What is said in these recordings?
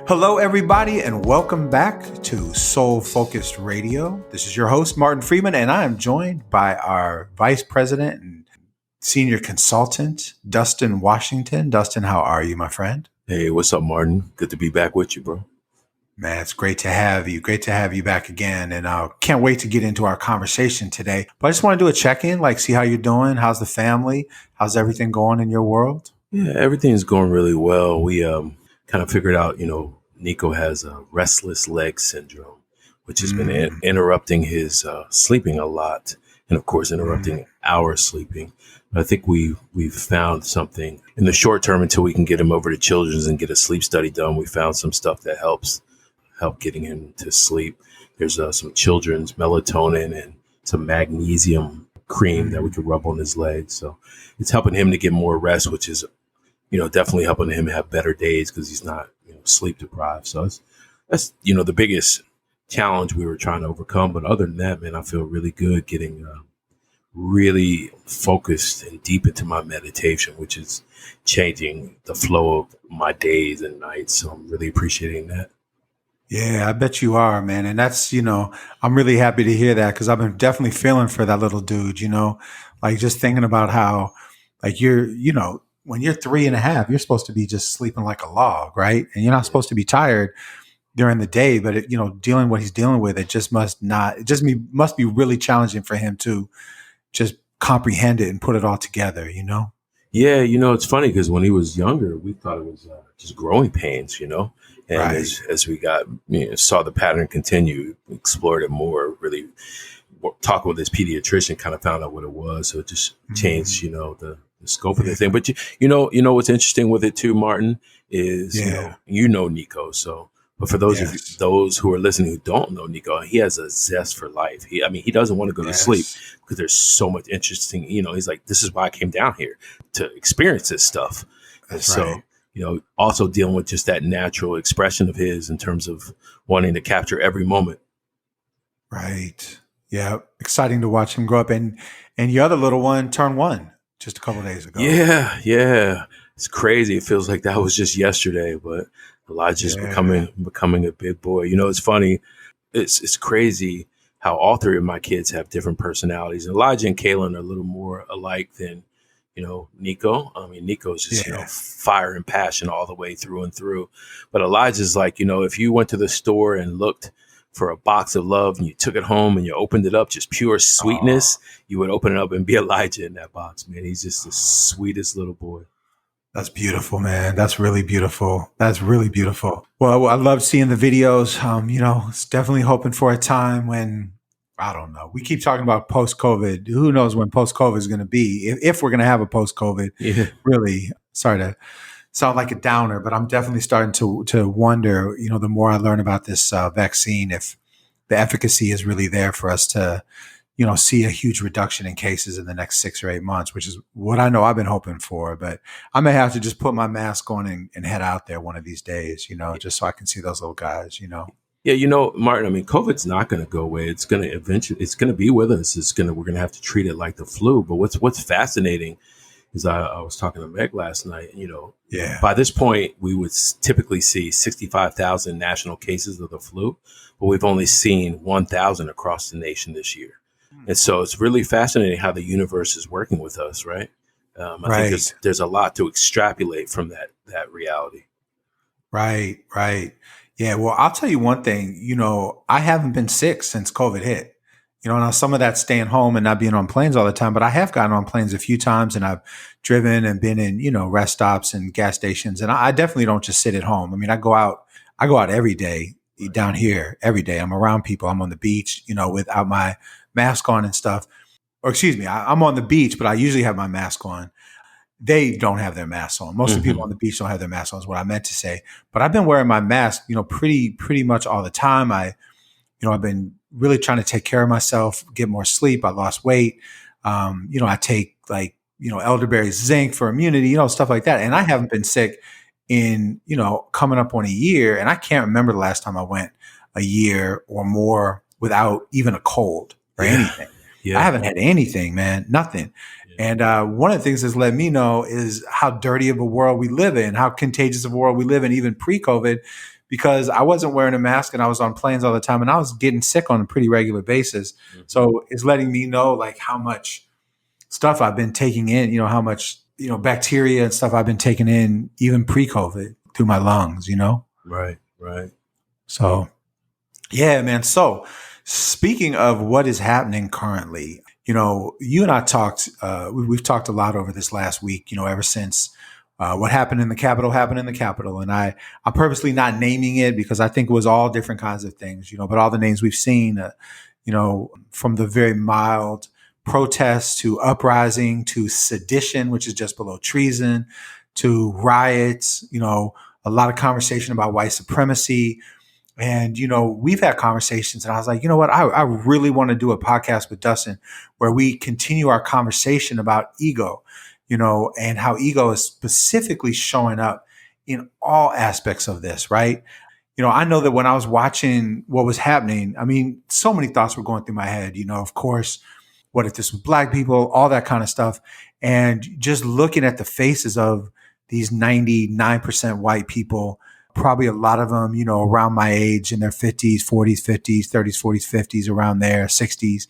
Hello, everybody, and welcome back to Soul Focused Radio. This is your host, Martin Friedman, and I am joined by our Vice President and Senior Consultant, Dustin Washington. Dustin, how are you, my friend? Hey, what's up, Martin? Good to be back with you, bro. Man, it's great to have you. Great to have you back again. And I can't wait to get into our conversation today. But I just want to do a check-in, see how you're doing. How's the family? How's everything going in your world? Yeah, everything's going really well. We kind of figured out, Nico has a restless leg syndrome, which has been interrupting his sleeping a lot, and of course interrupting our sleeping. But I think we've found something in the short term until we can get him over to Children's and get a sleep study done. We found some stuff that help getting him to sleep. There's some Children's melatonin and some magnesium cream that we could rub on his legs. So it's helping him to get more rest, which is definitely helping him have better days because he's not sleep deprived. So that's the biggest challenge we were trying to overcome. But other than that, man, I feel really good getting really focused and deep into my meditation, which is changing the flow of my days and nights. So I'm really appreciating that. Yeah, I bet you are, man. And that's, I'm really happy to hear that because I've been definitely feeling for that little dude, just thinking about how, when you're 3.5, you're supposed to be just sleeping like a log, right? And you're not supposed to be tired during the day, but dealing what he's dealing with, must be really challenging for him to just comprehend it and put it all together, Yeah, it's funny because when he was younger, we thought it was just growing pains, and right. as we got saw the pattern continue, explored it more, really talking with his pediatrician, kind of found out what it was. So it just changed, the scope of the thing. But what's interesting with it too, Martin, is Nico. So, but for those who are listening who don't know Nico, he has a zest for life. He doesn't want to go to sleep because there's so much interesting. He's like, this is why I came down here to experience this stuff. That's and right. so, also dealing with just that natural expression of his in terms of wanting to capture every moment. Right. Yeah. Exciting to watch him grow up. And your other little one turned 1 just a couple of days ago. Yeah. It's crazy. It feels like that was just yesterday, but Elijah's becoming a big boy. It's funny. It's crazy how all 3 of my kids have different personalities. Elijah and Kaylin are a little more alike than, Nico. Nico's just, fire and passion all the way through and through. But Elijah's like, if you went to the store and looked for a box of love and you took it home and you opened it up, just pure sweetness, you would open it up and be Elijah in that box, man. He's just the sweetest little boy. That's beautiful, man. That's really beautiful. Well, I love seeing the videos. It's definitely hoping for a time when, I don't know. We keep talking about post-COVID. Who knows when post-COVID is going to be, if we're going to have a post-COVID. Yeah. Really, sorry to sound like a downer, but I'm definitely starting to wonder, the more I learn about this vaccine, if the efficacy is really there for us to, see a huge reduction in cases in the next 6 or 8 months, which is what I know I've been hoping for. But I may have to just put my mask on and head out there one of these days, just so I can see those little guys, Yeah, Martin, COVID's not going to go away. It's going to be with us. We're going to have to treat it like the flu. But what's fascinating is I was talking to Meg last night, by this point, we would typically see 65,000 national cases of the flu, but we've only seen 1,000 across the nation this year. And so it's really fascinating how the universe is working with us, right? I think there's a lot to extrapolate from that reality. Right. Yeah, well, I'll tell you one thing, I haven't been sick since COVID hit. Now some of that's staying home and not being on planes all the time, but I have gotten on planes a few times and I've driven and been in, rest stops and gas stations. And I definitely don't just sit at home. I go out every day down here, every day. I'm around people. I'm on the beach, without my mask on and stuff. Or excuse me, I'm on the beach, but I usually have my mask on. They don't have their masks on. Most of the people on the beach don't have their masks on is what I meant to say. But I've been wearing my mask, pretty much all the time. I've been really trying to take care of myself, get more sleep. I lost weight. I take elderberry zinc for immunity, stuff like that. And I haven't been sick in, coming up on a year. And I can't remember the last time I went a year or more without even a cold or anything. Yeah. I haven't had anything, man, nothing. Yeah. And one of the things that's let me know is how dirty of a world we live in, how contagious of a world we live in, even pre-COVID, because I wasn't wearing a mask and I was on planes all the time and I was getting sick on a pretty regular basis. So it's letting me know like how much stuff I've been taking in, how much, bacteria and stuff I've been taking in even pre-COVID through my lungs, Right, right. So yeah, man. So speaking of what is happening currently, you and I talked, we've talked a lot over this last week, ever since what happened in the Capitol happened in the Capitol. And I'm purposely not naming it because I think it was all different kinds of things, but all the names we've seen, from the very mild protests to uprising to sedition, which is just below treason, to riots, a lot of conversation about white supremacy. And, we've had conversations and I was like, you know what? I really want to do a podcast with Dustin where we continue our conversation about ego, and how ego is specifically showing up in all aspects of this, right? I know that when I was watching what was happening, I mean, so many thoughts were going through my head, of course, what if this was Black people, all that kind of stuff. And just looking at the faces of these 99% white people, probably a lot of them, around my age in their 50s, 40s, 50s, 30s, 40s, 50s, around there, 60s.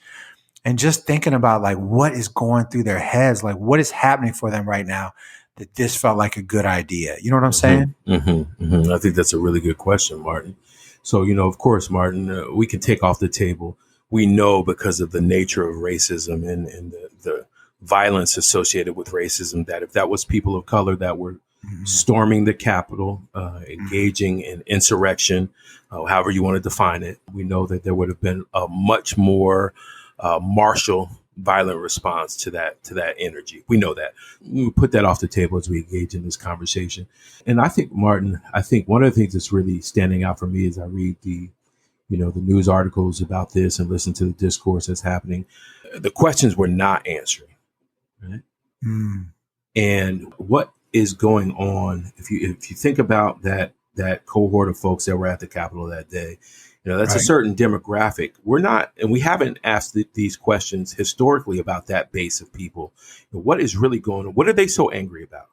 And just thinking about like what is going through their heads, like what is happening for them right now, that this felt like a good idea. You know what I'm saying? I think that's a really good question, Martin. So, of course, Martin, we can take off the table. We know because of the nature of racism and the violence associated with racism that if that was people of color that were storming the Capitol, engaging in insurrection, however you want to define it, we know that there would have been a much more martial, violent response to that energy. We know that. We put that off the table as we engage in this conversation. And I think, Martin, one of the things that's really standing out for me as I read the news articles about this and listen to the discourse that's happening, the questions were not answering. Right? And what is going on? If you think about that cohort of folks that were at the Capitol that day, that's a certain demographic. We're not, and we haven't asked these questions historically about that base of people. What is really going on? What are they so angry about?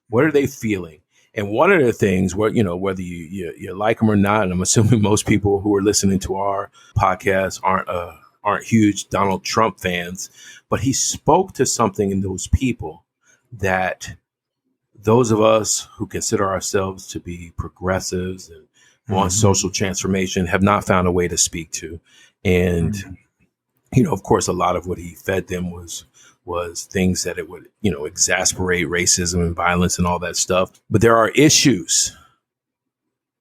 What are they feeling? And one of the things where, whether you like them or not, and I'm assuming most people who are listening to our podcast aren't huge Donald Trump fans, but he spoke to something in those people that those of us who consider ourselves to be progressives and want social transformation have not found a way to speak to. And, of course, a lot of what he fed them was things that it would, exasperate racism and violence and all that stuff. But there are issues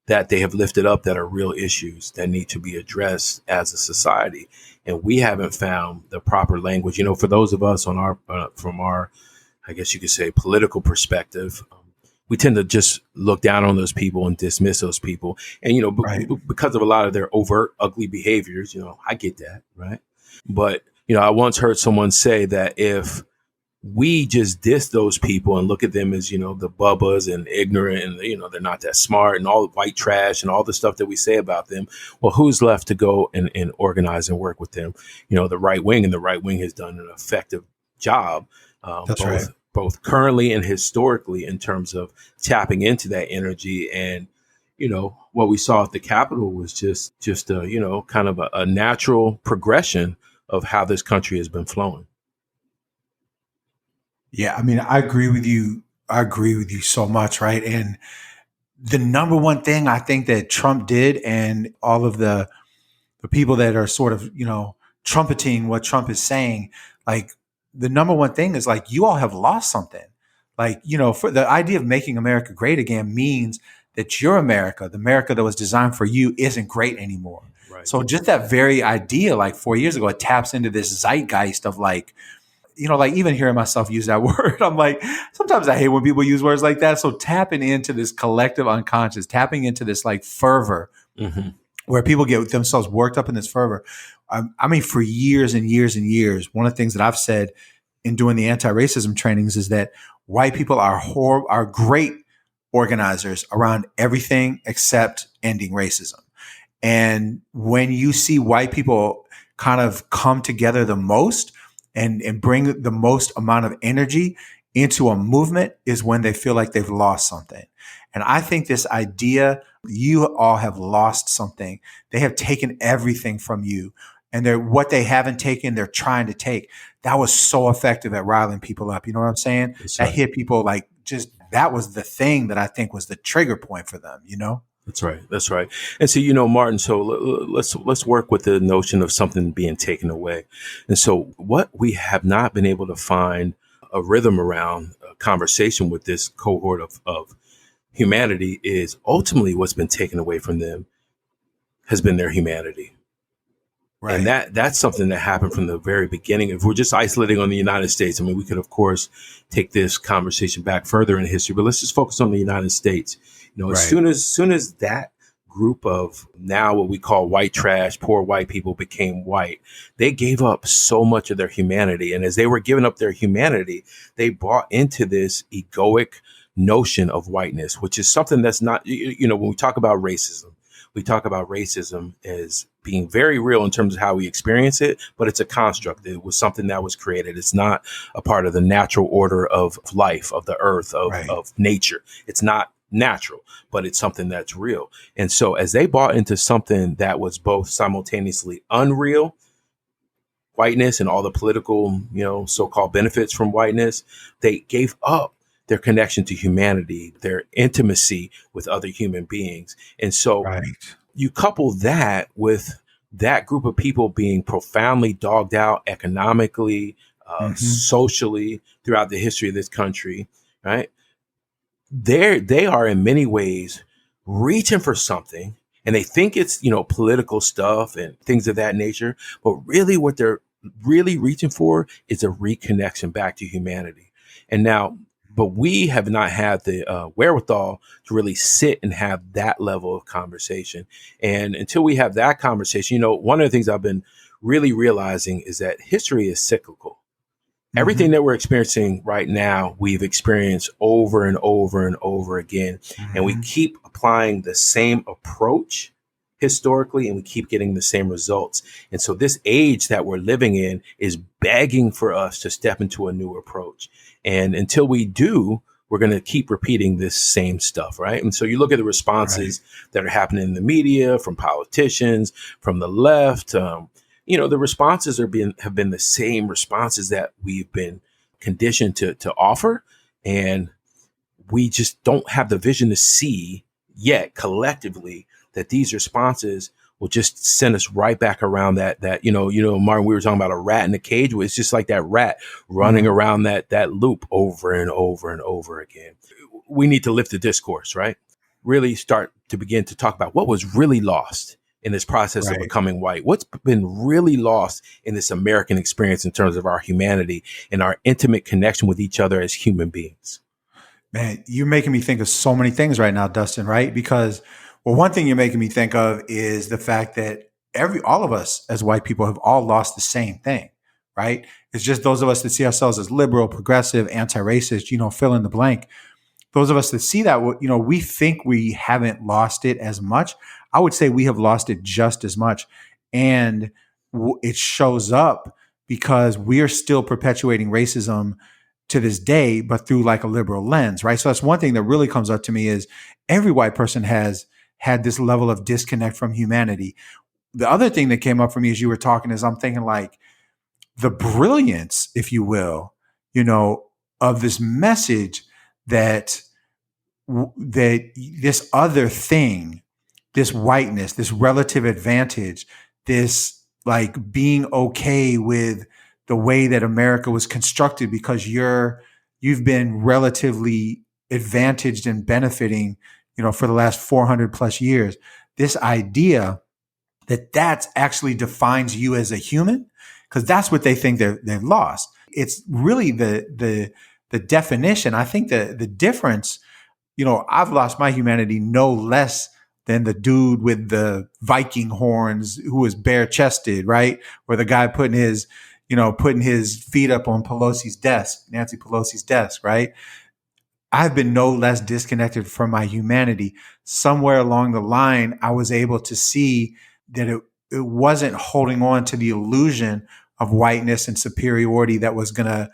that they have lifted up that are real issues that need to be addressed as a society. And we haven't found the proper language, for those of us on our, from our, I guess you could say, political perspective. We tend to just look down on those people and dismiss those people. And, because of a lot of their overt, ugly behaviors, I get that. Right. But, I once heard someone say that if we just diss those people and look at them as, the bubbas and ignorant and, they're not that smart and all the white trash and all the stuff that we say about them, well, who's left to go and organize and work with them? The right wing, and the right wing has done an effective job. That's right. Both currently and historically in terms of tapping into that energy. And, what we saw at the Capitol was just a, kind of a natural progression of how this country has been flowing. Yeah. I mean, I agree with you. I agree with you so much. Right. And the number one thing I think that Trump did, and all of the people that are sort of, trumpeting what Trump is saying, like, the number one thing is like, you all have lost something. Like, for the idea of making America great again means that your America, the America that was designed for you, isn't great anymore. Right. So just that very idea, like 4 years ago, it taps into this zeitgeist of like, like even hearing myself use that word, I'm like, sometimes I hate when people use words like that. So tapping into this collective unconscious, tapping into this like fervor, where people get themselves worked up in this fervor. I mean, for years and years and years, one of the things that I've said in doing the anti-racism trainings is that white people are great organizers around everything except ending racism. And when you see white people kind of come together the most and bring the most amount of energy into a movement is when they feel like they've lost something. And I think this idea, you all have lost something. They have taken everything from you. And they're what they haven't taken, they're trying to take. That was so effective at riling people up. You know what I'm saying? That's That right. hit people like just that was the thing that I think was the trigger point for them, you know? That's right. That's right. And so, Martin, so let's work with the notion of something being taken away. And so what we have not been able to find a rhythm around a conversation with this cohort of humanity is ultimately what's been taken away from them has been their humanity. And Right. that's something that happened from the very beginning. If we're just isolating on the United States, I mean, we could, of course, take this conversation back further in history, but let's just focus on the United States. As Right. soon as that group of now what we call white trash, poor white people became white, they gave up so much of their humanity. And as they were giving up their humanity, they bought into this egoic notion of whiteness, which is something that's not, when we talk about racism, we talk about racism as being very real in terms of how we experience it, but it's a construct. It was something that was created. It's not a part of the natural order of life, of the earth, Right. of nature. It's not natural, but it's something that's real. And so as they bought into something that was both simultaneously unreal, whiteness and all the political, so-called benefits from whiteness, they gave up their connection to humanity, their intimacy with other human beings. And so Right. you couple that with that group of people being profoundly dogged out economically, Hmm. socially throughout the history of this country, right? They are in many ways reaching for something, and they think it's political stuff and things of that nature, but really what they're really reaching for is a reconnection back to humanity. And now, but we have not had the wherewithal to really sit and have that level of conversation. And until we have that conversation, one of the things I've been really realizing is that history is cyclical. Everything Hmm. that we're experiencing right now, we've experienced over and over and over again. And we Hmm. keep applying the same approach historically, and we keep getting the same results. And so this age that we're living in is begging for us to step into a new approach. And until we do, we're going to keep repeating this same stuff, right? And so you look at the Right. responses that are happening in the media, from politicians, from the left, the responses have been the same responses that we've been conditioned to offer, and we just don't have the vision to see yet collectively that these responses will just send us right back around that Martin, we were talking about a rat in a cage. It's just like that rat running Hmm. around that loop over and over and over again. We need to lift the discourse, right? Really start to begin to talk about what was really lost in this process of Right. becoming white. What's been really lost in this American experience in terms of our humanity and our intimate connection with each other as human beings. Man, you're making me think of so many things right now, Dustin, right? Because, well, one thing you're making me think of is the fact that all of us as white people have all lost the same thing, right? It's just those of us that see ourselves as liberal, progressive, anti-racist, fill in the blank. Those of us that see that, we think we haven't lost it as much. I would say we have lost it just as much. And it shows up because we are still perpetuating racism to this day, but through like a liberal lens, right? So that's one thing that really comes up to me is every white person has had this level of disconnect from humanity. The other thing that came up for me as you were talking is I'm thinking like the brilliance, if you will, of this message that that this other thing, this whiteness, this relative advantage, this like being okay with the way that America was constructed because you've been relatively advantaged and benefiting, for the last 400 plus years. This idea that actually defines you as a human, because that's what they think they've lost. It's really the definition. I think the difference, I've lost my humanity no less than the dude with the Viking horns who was bare chested, right? Or the guy putting his feet up on Pelosi's desk, Nancy Pelosi's desk, right? I've been no less disconnected from my humanity. Somewhere along the line, I was able to see that it wasn't holding on to the illusion of whiteness and superiority that was going to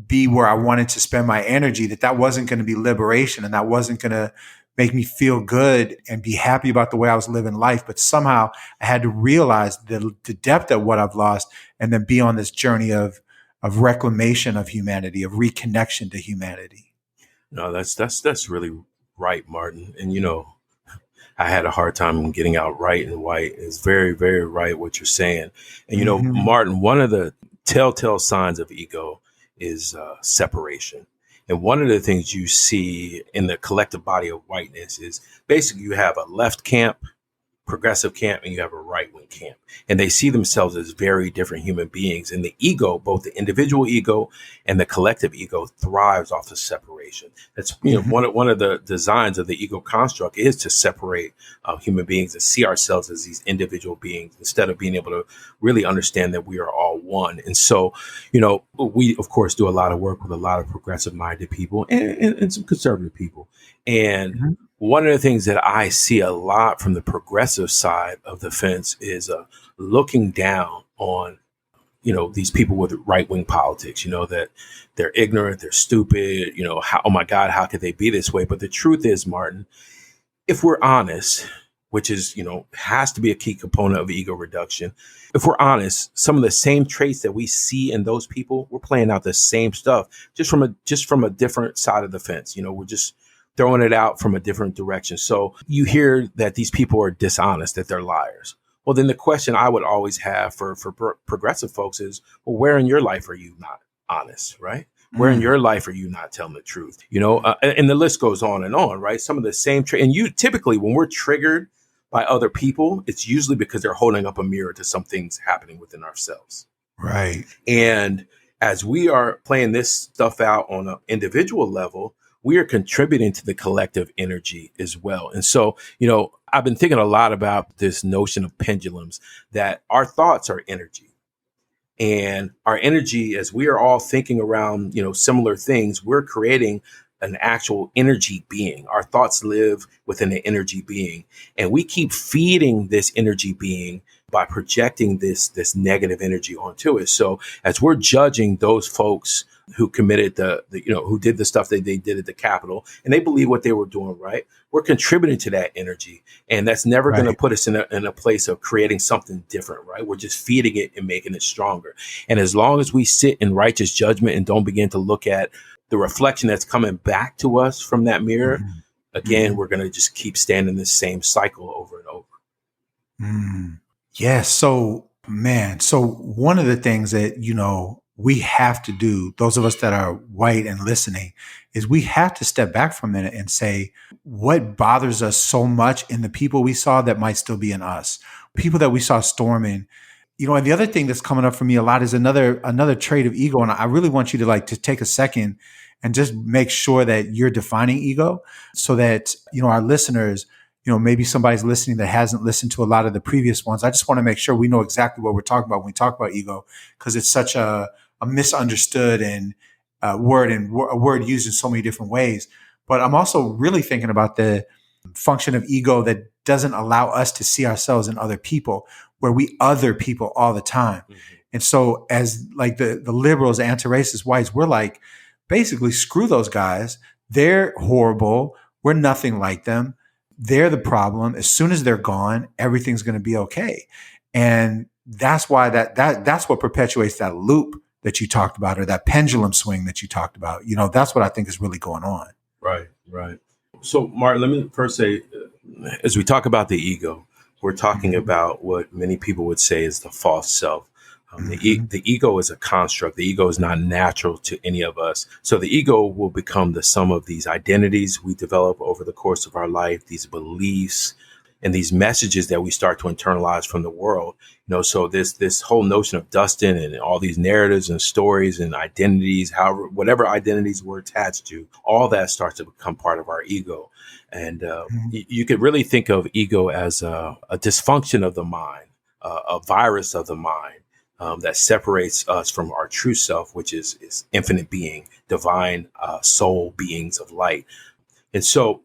be where I wanted to spend my energy, that wasn't going to be liberation, and that wasn't going to make me feel good and be happy about the way I was living life. But somehow I had to realize the depth of what I've lost, and then be on this journey of reclamation of humanity, of reconnection to humanity. No, that's really right, Martin. And I had a hard time getting out right and white. It's very, very right what you're saying. And Mm-hmm. Martin, one of the telltale signs of ego is separation. And one of the things you see in the collective body of whiteness is basically you have a left camp, progressive camp, and you have a right wing camp, and they see themselves as very different human beings. And the ego, both the individual ego and the collective ego, thrives off of separation. That's Mm-hmm. one of the designs of the ego construct is to separate human beings and see ourselves as these individual beings instead of being able to really understand that we are all one. And so, we of course do a lot of work with a lot of progressive minded people and some conservative people, and Mm-hmm. one of the things that I see a lot from the progressive side of the fence is looking down on, these people with right wing politics, that they're ignorant, they're stupid, oh my God, how could they be this way? But the truth is, Martin, if we're honest, which is, has to be a key component of ego reduction. If we're honest, some of the same traits that we see in those people, we're playing out the same stuff just from a different side of the fence. We're just throwing it out from a different direction. So you hear that these people are dishonest, that they're liars. Well, then the question I would always have for progressive folks is, well, where in your life are you not honest, right? Where in your life are you not telling the truth? And the list goes on, right? Some of the same, and you typically, when we're triggered by other people, it's usually because they're holding up a mirror to some things happening within ourselves. Right. And as we are playing this stuff out on an individual level, we are contributing to the collective energy as well. And so, I've been thinking a lot about this notion of pendulums, that our thoughts are energy. And our energy, as we are all thinking around, similar things, we're creating an actual energy being. Our thoughts live within an energy being, and we keep feeding this energy being by projecting this negative energy onto it. So as we're judging those folks who committed who did the stuff that they did at the Capitol, and they believe what they were doing right, we're contributing to that energy. And that's never going to Right. put us in a place of creating something different, right? We're just feeding it and making it stronger. And as long as we sit in righteous judgment and don't begin to look at the reflection that's coming back to us from that mirror, Mhm. again, Mhm. we're going to just keep standing the same cycle over and over. Mm. Yeah. So, man, so one of the things that, we have to do, those of us that are white and listening, is we have to step back for a minute and say, what bothers us so much in the people we saw that might still be in us, people that we saw storming. And the other thing that's coming up for me a lot is another trait of ego. And I really want you to to take a second and just make sure that you're defining ego so that, our listeners, maybe somebody's listening that hasn't listened to a lot of the previous ones. I just want to make sure we know exactly what we're talking about when we talk about ego, because it's such a misunderstood and word, and a word used in so many different ways. But I'm also really thinking about the function of ego that doesn't allow us to see ourselves in other people, where we other people all the time. Mm-hmm. And so as like the liberals, anti-racist whites, we're like, basically screw those guys. They're horrible. We're nothing like them. They're the problem. As soon as they're gone, everything's going to be okay. And that's why that's what perpetuates that loop that you talked about, or that pendulum swing that you talked about. That's what I think is really going on. Right, right. So, Martin, let me first say, as we talk about the ego, we're talking Mm-hmm. about what many people would say is the false self. Mm-hmm. The ego is a construct. The ego is not natural to any of us. So the ego will become the sum of these identities we develop over the course of our life, these beliefs, and these messages that we start to internalize from the world. So this whole notion of Dustin and all these narratives and stories and identities, however, whatever identities we're attached to, all that starts to become part of our ego. And you could really think of ego as a dysfunction of the mind, a virus of the mind. That separates us from our true self, which is infinite being, divine soul beings of light. And so,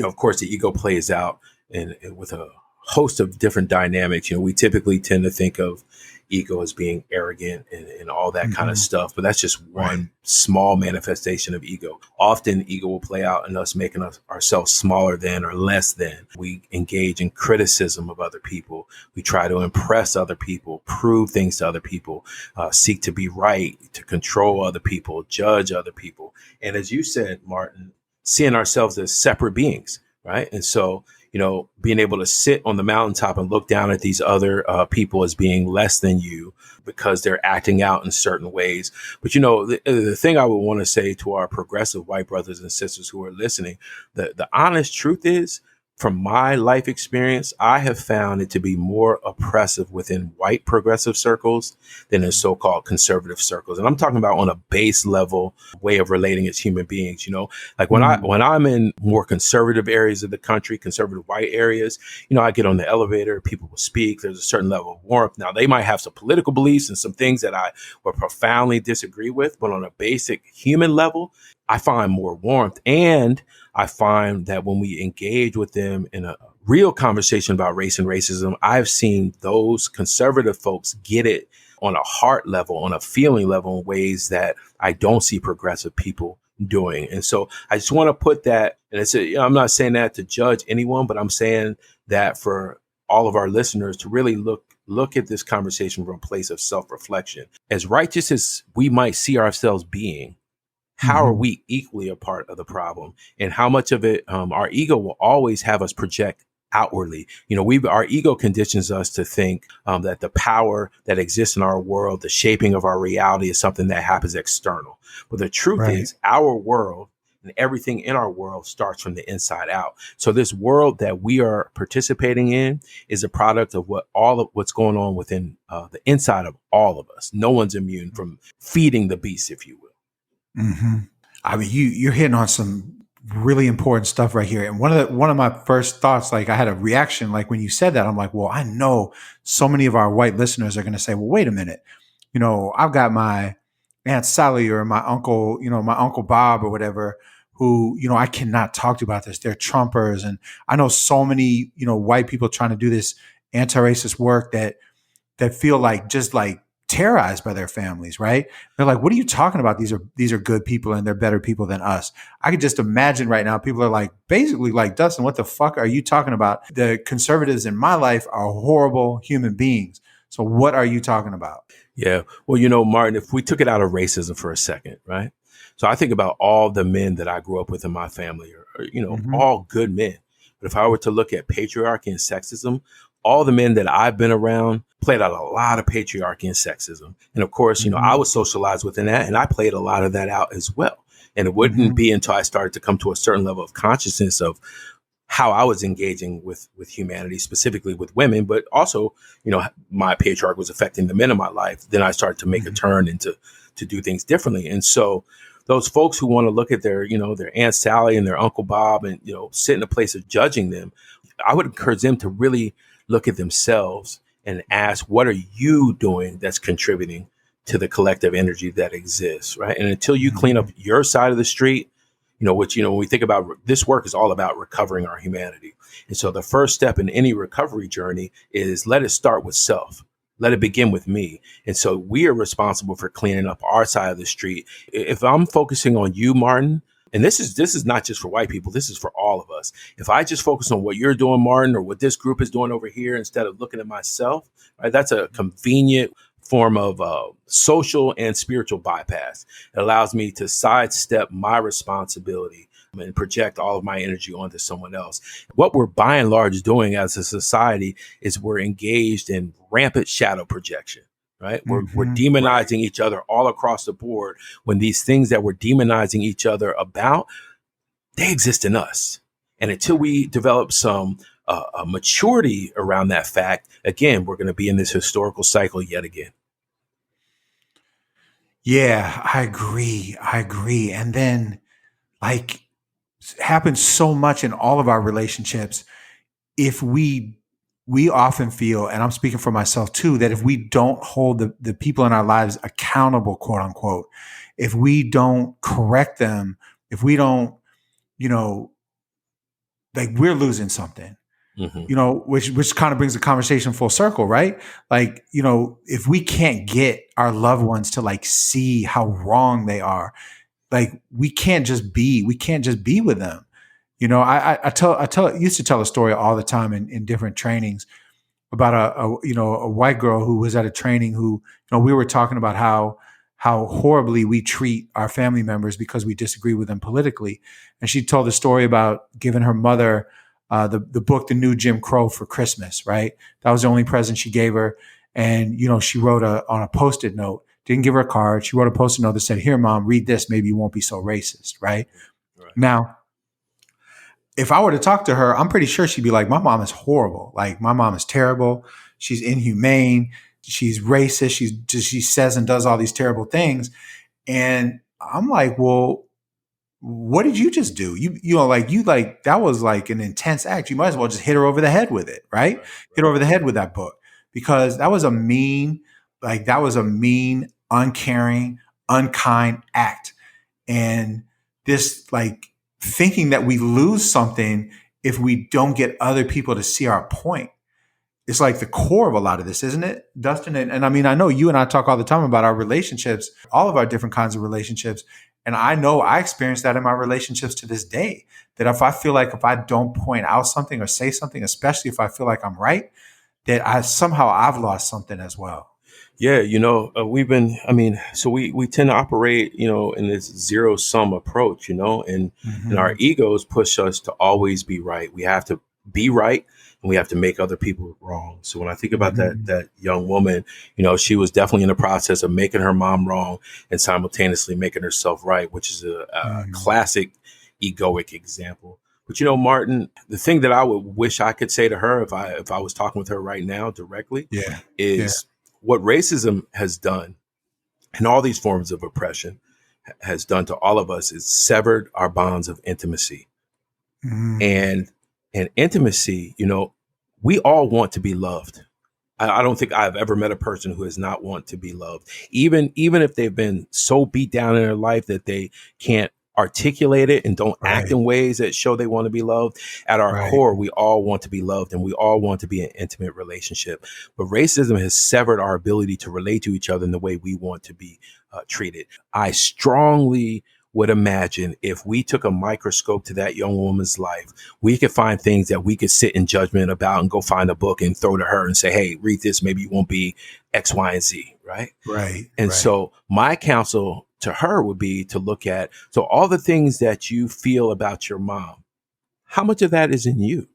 of course, the ego plays out and with a host of different dynamics. We typically tend to think of ego as being arrogant and all that kind of Hmm. stuff. But that's just Right. one small manifestation of ego. Often ego will play out in us making ourselves smaller than or less than. We engage in criticism of other people. We try to impress other people, prove things to other people, seek to be right, to control other people, judge other people. And as you said, Martin, seeing ourselves as separate beings, right? And so, being able to sit on the mountaintop and look down at these other people as being less than you because they're acting out in certain ways. But, the thing I would want to say to our progressive white brothers and sisters who are listening, the honest truth is, from my life experience, I have found it to be more oppressive within white progressive circles than in so-called conservative circles. And I'm talking about on a base level way of relating as human beings, like Mm. when I'm in more conservative areas of the country, conservative white areas, I get on the elevator, people will speak, there's a certain level of warmth. Now they might have some political beliefs and some things that I would profoundly disagree with, but on a basic human level, I find more warmth. And I find that when we engage with them in a real conversation about race and racism, I've seen those conservative folks get it on a heart level, on a feeling level in ways that I don't see progressive people doing. And so I just want to put that, and I'm not saying that to judge anyone, but I'm saying that for all of our listeners to really look at this conversation from a place of self-reflection. As righteous as we might see ourselves being, how are Hmm. we equally a part of the problem, and how much of it our ego will always have us project outwardly? Our ego conditions us to think that the power that exists in our world, the shaping of our reality, is something that happens external. But the truth Right. is, our world and everything in our world starts from the inside out. So this world that we are participating in is a product of all of what's going on within the inside of all of us. No one's immune from feeding the beast, if you will. Hmm. I mean, you're hitting on some really important stuff right here. And one of my first thoughts, like I had a reaction, like when you said that, I'm like, well, I know so many of our white listeners are going to say, well, wait a minute, I've got my Aunt Sally or my uncle, my Uncle Bob or whatever, who, I cannot talk to about this. They're Trumpers, and I know so many, white people trying to do this anti-racist work that feel like just like terrorized by their families, right? They're like, what are you talking about? These are good people and they're better people than us. I could just imagine right now people are like, basically like, Dustin, what the fuck are you talking about? The conservatives in my life are horrible human beings. So what are you talking about? Yeah. Well, Martin, if we took it out of racism for a second, right? So I think about all the men that I grew up with in my family are Hmm. all good men. But if I were to look at patriarchy and sexism, all the men that I've been around played out a lot of patriarchy and sexism. And of course, I Hmm. was socialized within that, and I played a lot of that out as well. And it wouldn't Hmm. be until I started to come to a certain level of consciousness of how I was engaging with humanity, specifically with women, but also, my patriarch was affecting the men in my life. Then I started to make a Hmm. turn into to do things differently. And so those folks who want to look at their Aunt Sally and their Uncle Bob and, sit in a place of judging them, I would encourage them to really look at themselves and ask, what are you doing that's contributing to the collective energy that exists? Right. And until you clean up Hmm. your side of the street, which, when we think about this work is all about recovering our humanity. And so the first step in any recovery journey is let it start with self. Let it begin with me. And so we are responsible for cleaning up our side of the street. If I'm focusing on you, Martin, and this is not just for white people, this is for all of us. If I just focus on what you're doing, Martin, or what this group is doing over here, instead of looking at myself, right, that's a convenient form of social and spiritual bypass. It allows me to sidestep my responsibility and project all of my energy onto someone else. What we're by and large doing as a society is we're engaged in rampant shadow projection. Right. We're Hmm. Right. demonizing each other all across the board when these things that we're demonizing each other about, they exist in us. And until we develop some maturity around that fact, again, we're going to be in this historical cycle yet again. Yeah, I agree. I agree. And then like happens so much in all of our relationships. If we often feel, and I'm speaking for myself too, that if we don't hold the people in our lives accountable, quote unquote, if we don't correct them, if we don't, you know, like we're losing something. Hmm. which kind of brings the conversation full circle, right? Like, if we can't get our loved ones to like see how wrong they are, like we can't just be with them. Used to tell a story all the time in different trainings about a white girl who was at a training who, we were talking about how horribly we treat our family members because we disagree with them politically. And she told a story about giving her mother the book, The New Jim Crow, for Christmas, right? That was the only present she gave her. And, she wrote on a Post-it note, didn't give her a card. She wrote a Post-it note that said, "Here, Mom, read this. Maybe you won't be so racist," right? Right. Now, if I were to talk to her, I'm pretty sure she'd be like, "My mom is horrible. Like, my mom is terrible. She's inhumane. She's racist. She says and does all these terrible things." And I'm like, "Well, what did you just do? That was like an intense act. You might as well just hit her over the head with it, right? Right. Hit her over the head with that book, because that was a mean, uncaring, unkind act." And this, like, thinking that we lose something if we don't get other people to see our point. It's like the core of a lot of this, isn't it, Dustin? And I mean, I know you and I talk all the time about our relationships, all of our different kinds of relationships. And I know I experience that in my relationships to this day, that if I feel like if I don't point out something or say something, especially if I feel like I'm right, that I've lost something as well. Yeah, so we tend to operate, in this zero sum approach, and our Mm-hmm. egos push us to always be right. We have to be right, and we have to make other people wrong. So when I think about that Mm-hmm. that young woman, she was definitely in the process of making her mom wrong and simultaneously making herself right, which is a Mm-hmm. classic egoic example. But Martin, the thing that I would wish I could say to her if I was talking with her right now directly Yeah. Yeah. is what racism has done and all these forms of oppression has done to all of us is severed our bonds of intimacy. Mm. And intimacy, we all want to be loved. I don't think I've ever met a person who does not want to be loved, even if they've been so beat down in their life that they can't articulate it and don't act Right. in ways that show they want to be loved. At our Right. core, we all want to be loved and we all want to be in an intimate relationship. But racism has severed our ability to relate to each other in the way we want to be treated. I strongly would imagine if we took a microscope to that young woman's life, we could find things that we could sit in judgment about and go find a book and throw to her and say, "Hey, read this. Maybe you won't be X, Y, and Z." Right. Right. And Right. so my counsel to her would be to look at, so all the things that you feel about your mom, how much of that is in you?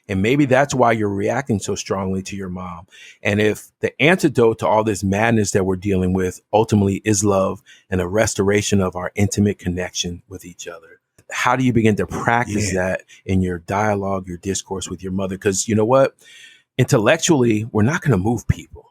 And maybe that's why you're reacting so strongly to your mom. And if the antidote to all this madness that we're dealing with ultimately is love and a restoration of our intimate connection with each other, how do you begin to practice Yeah. that in your dialogue, your discourse with your mother? Because you know what? Intellectually, we're not going to move people.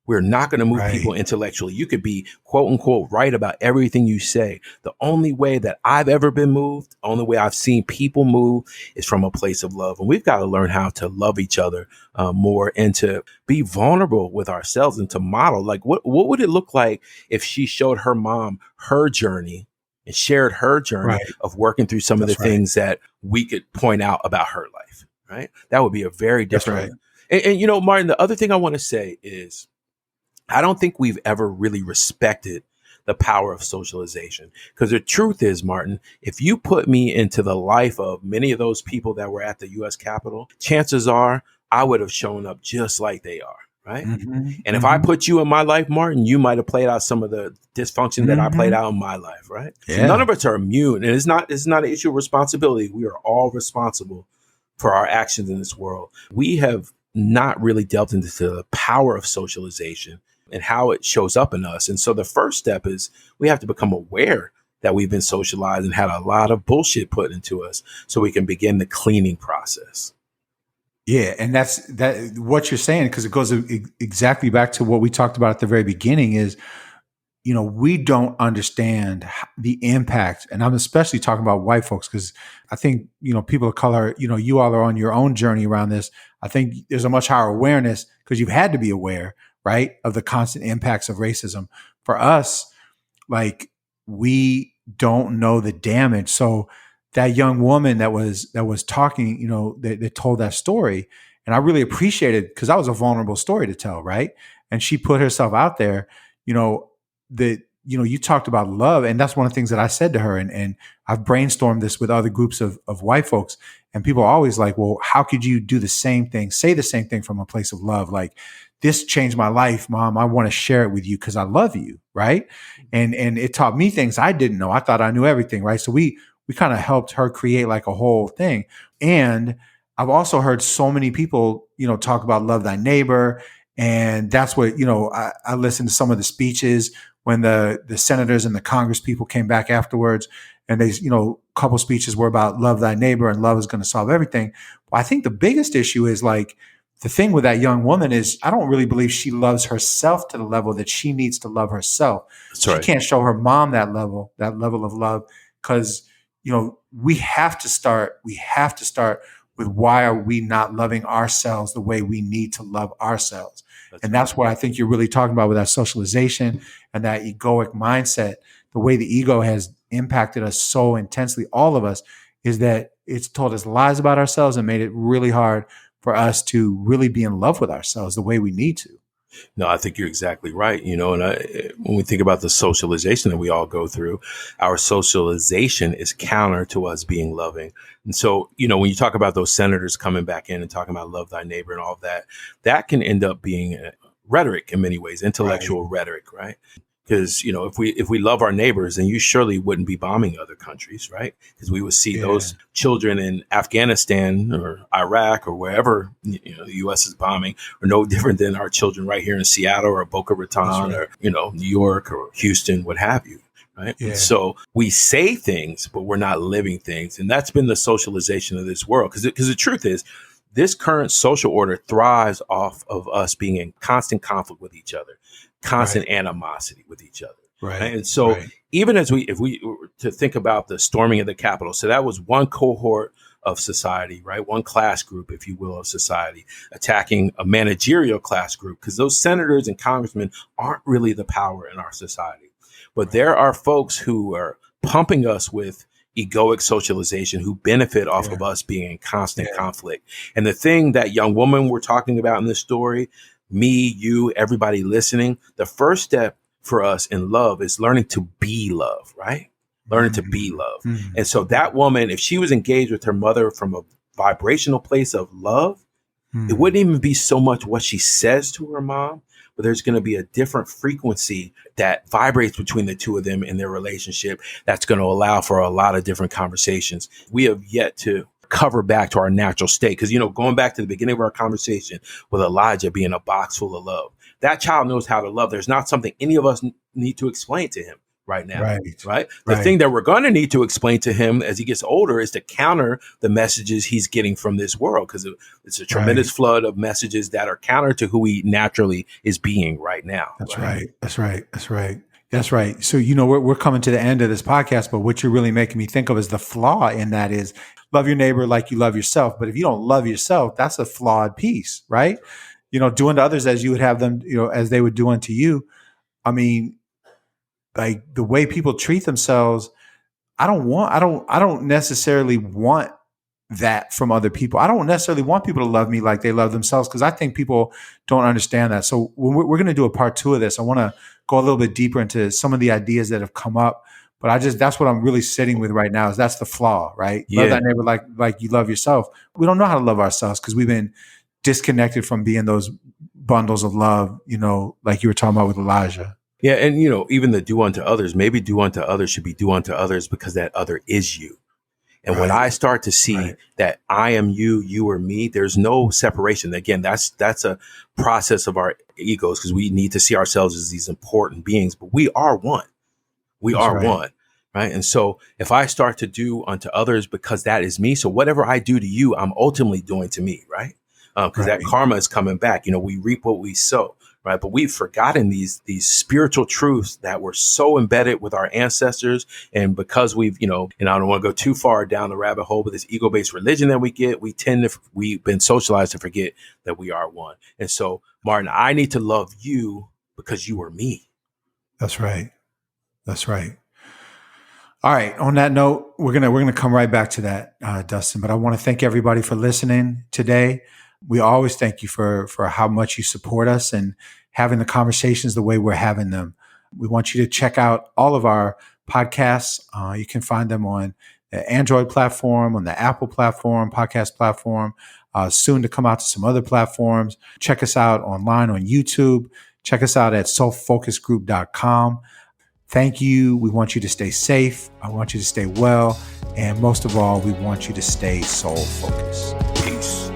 We're not going to move people Right. intellectually. You could be quote unquote right about everything you say. The only way that I've ever been moved, the only way I've seen people move is from a place of love. And we've got to learn how to love each other more and to be vulnerable with ourselves and to model. Like, what would it look like if she showed her mom her journey and shared her journey Right. of working through some of the That's right. things that we could point out about her life, right? That would be a very That's right. different. And Martin, the other thing I want to say is, I don't think we've ever really respected the power of socialization. Because the truth is, Martin, if you put me into the life of many of those people that were at the US Capitol, chances are I would have shown up just like they are. Right. Mm-hmm. And if I Mm-hmm. put you in my life, Martin, you might have played out some of the dysfunction that I played Mm-hmm. out in my life. Right. So none Yeah. of us are immune. And it's not an issue of responsibility. We are all responsible for our actions in this world. We have not really delved into the power of socialization and how it shows up in us. And so the first step is we have to become aware that we've been socialized and had a lot of bullshit put into us so we can begin the cleaning process. Yeah, and that's what you're saying, because it goes exactly back to what we talked about at the very beginning. Is, we don't understand the impact, and I'm especially talking about white folks, because I think people of color, you all are on your own journey around this. I think there's a much higher awareness because you've had to be aware, right, of the constant impacts of racism. For us, like, we don't know the damage. So that young woman that was talking, that told that story, and I really appreciated, because that was a vulnerable story to tell, right? And she put herself out there. You know that you talked about love, and that's one of the things that I said to her, and I've brainstormed this with other groups of white folks, and people are always like, well, how could you do the same thing, say the same thing from a place of love? Like, this changed my life, Mom. I want to share it with you because I love you, right? And it taught me things I didn't know. I thought I knew everything, right? So we kind of helped her create like a whole thing. And I've also heard so many people, talk about love thy neighbor. And that's what, I listened to some of the speeches when the senators and the Congress people came back afterwards, and they, a couple speeches were about love thy neighbor and love is going to solve everything. But I think the biggest issue is like, the thing with that young woman is I don't really believe she loves herself to the level that she needs to love herself. That's She right. can't show her mom that level of love, because we have to start with, why are we not loving ourselves the way we need to love ourselves? And that's what I think you're really talking about with that socialization and that egoic mindset. The way the ego has impacted us so intensely, all of us, is that it's told us lies about ourselves and made it really hard for us to really be in love with ourselves the way we need to. No, I think you're exactly right. And when we think about the socialization that we all go through, our socialization is counter to us being loving. And so, when you talk about those senators coming back in and talking about love thy neighbor and all of that, that can end up being rhetoric in many ways, intellectual rhetoric, right? Because, if we love our neighbors, then you surely wouldn't be bombing other countries, right? Because we would see those children in Afghanistan or Iraq or wherever, the U.S. is bombing, are no different than our children right here in Seattle or Boca Raton or, New York or Houston, what have you. Right. Yeah. So we say things, but we're not living things. And that's been the socialization of this world. Because the truth is, this current social order thrives off of us being in constant conflict with each other, constant animosity with each other. Right. And so even if we were to think about the storming of the Capitol, so that was one cohort of society, right? One class group, if you will, of society attacking a managerial class group, because those senators and congressmen aren't really the power in our society. But there are folks who are pumping us with egoic socialization who benefit off of us being in constant conflict. And the thing that young woman we're talking about in this story, me, you, everybody listening, the first step for us in love is learning to be love, right? Learning to be love. And so that woman, if she was engaged with her mother from a vibrational place of love, it wouldn't even be so much what she says to her mom, but there's going to be a different frequency that vibrates between the two of them in their relationship that's going to allow for a lot of different conversations. We have yet to cover back to our natural state. Because, going back to the beginning of our conversation with Elijah being a box full of love, that child knows how to love. There's not something any of us need to explain to him right now. Right. The thing that we're going to need to explain to him as he gets older is to counter the messages he's getting from this world, because it's a tremendous flood of messages that are counter to who he naturally is being right now. That's right. So, we're coming to the end of this podcast, but what you're really making me think of is the flaw in that is love your neighbor like you love yourself. But if you don't love yourself, that's a flawed piece, right? Doing to others as you would have them, as they would do unto you. I mean, like the way people treat themselves, I don't necessarily want that from other people. I don't necessarily want people to love me like they love themselves, because I think people don't understand that. So when we're going to do a part 2 of this, I want to go a little bit deeper into some of the ideas that have come up. But that's what I'm really sitting with right now, is that's the flaw, right? Love that neighbor like you love yourself. We don't know how to love ourselves because we've been disconnected from being those bundles of love, like you were talking about with Elijah. Yeah. And, even the do unto others, maybe do unto others should be do unto others because that other is you. And when I start to see that I am you, you are me, there's no separation. Again, that's a process of our egos, because we need to see ourselves as these important beings, but we are one. We are one. Right. And so if I start to do unto others because that is me, so whatever I do to you, I'm ultimately doing to me. Right. Because that karma is coming back. We reap what we sow. Right. But we've forgotten these spiritual truths that were so embedded with our ancestors. And because we've, and I don't want to go too far down the rabbit hole, but this ego-based religion that we get, we've been socialized to forget that we are one. And so, Martin, I need to love you because you are me. That's right. All right. On that note, we're gonna come right back to that, Dustin. But I want to thank everybody for listening today. We always thank you for how much you support us and having the conversations the way we're having them. We want you to check out all of our podcasts. You can find them on the Android platform, on the Apple platform, podcast platform. Soon to come out to some other platforms. Check us out online on YouTube. Check us out at soulfocusgroup.com. Thank you. We want you to stay safe. I want you to stay well. And most of all, we want you to stay soul focused. Peace.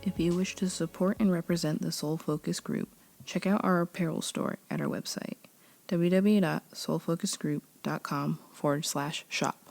If you wish to support and represent the Soul Focus Group, check out our apparel store at our website, www.soulfocusgroup.com/shop.